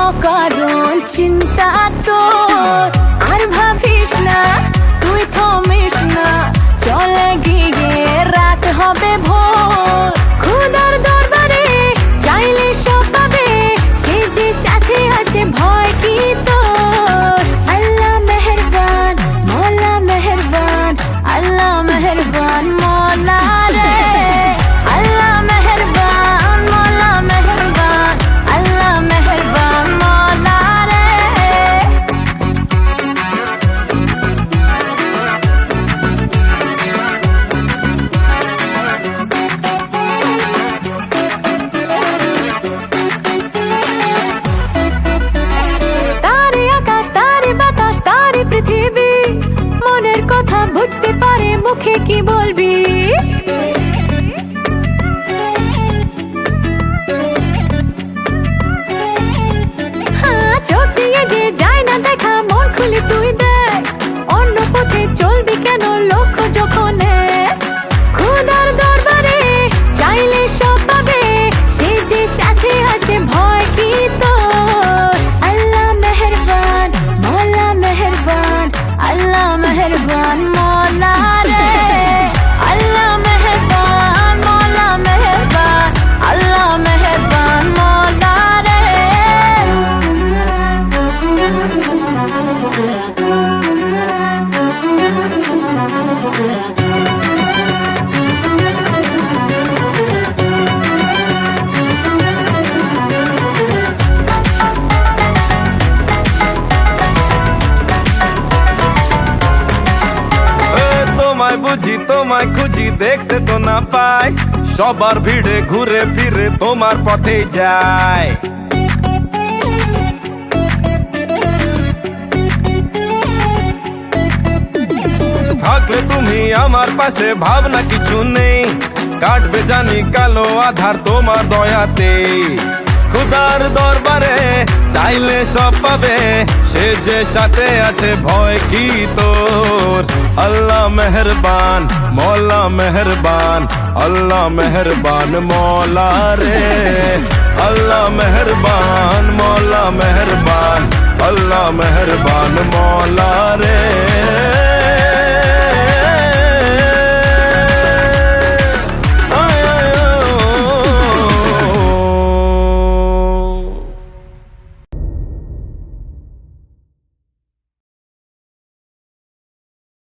অকারণ চিন্তা তোর আর ভাবিস না, তুই থমিস না, চলে গিয়ে রাত হবে ভোর। খোদার দরবারে চাইলে সব পাবে, সে যে সাথে আছে ভয় কি তোর। আল্লাহ মেহেরবান, মওলা মেহেরবান, আল্লাহ মেহেরবান মওলা রে। আল্লাহ মেহেরবান, মওলা মেহেরবান, আল্লাহ মেহেরবান মওলা রে। তারে আকাশ, তারে বাতাস, তারে পৃথিবী, মনের কথা বুঝতে পারে, মুখে কি বলবি। হ্যাঁ, চোখ দিয়ে যে যায় না দেখা, মন খুলে তুই দেখ, অন্য পথে চলবি কেন লক্ষ্য যখন এক। খোদার দরবারে চাইলে সব পাবে, সে যে সাথে আছে ভয় কি তোর। আল্লাহ মেহেরবান, মওলা মেহেরবান, আল্লাহ মেহেরবান মওলা রে। আল্লাহ মেহেরবান, মওলা মেহেরবান, আল্লাহ মেহেরবান মওলা রে। তোমায় বুঝি তোমায় খুঁজি, দেখতে তো না পাই, সবার ভিড়ে ঘুরে ফিরে তোমার পথে যায়। থাকলে তুমি আমার পাশে, ভাবনা কিছু নেই, কাটবে জানি কালো আধার তোমার দয়াতে। খুদার দরবারে চাইলে সব পাবে, সে যে সাথে আছে ভয় কি তোর। আল্লাহ মেহেরবান, মওলা মেহেরবান, আল্লাহ মেহেরবান মওলা রে। আল্লাহ মেহেরবান, মওলা মেহেরবান, আল্লাহ মেহেরবান মওলা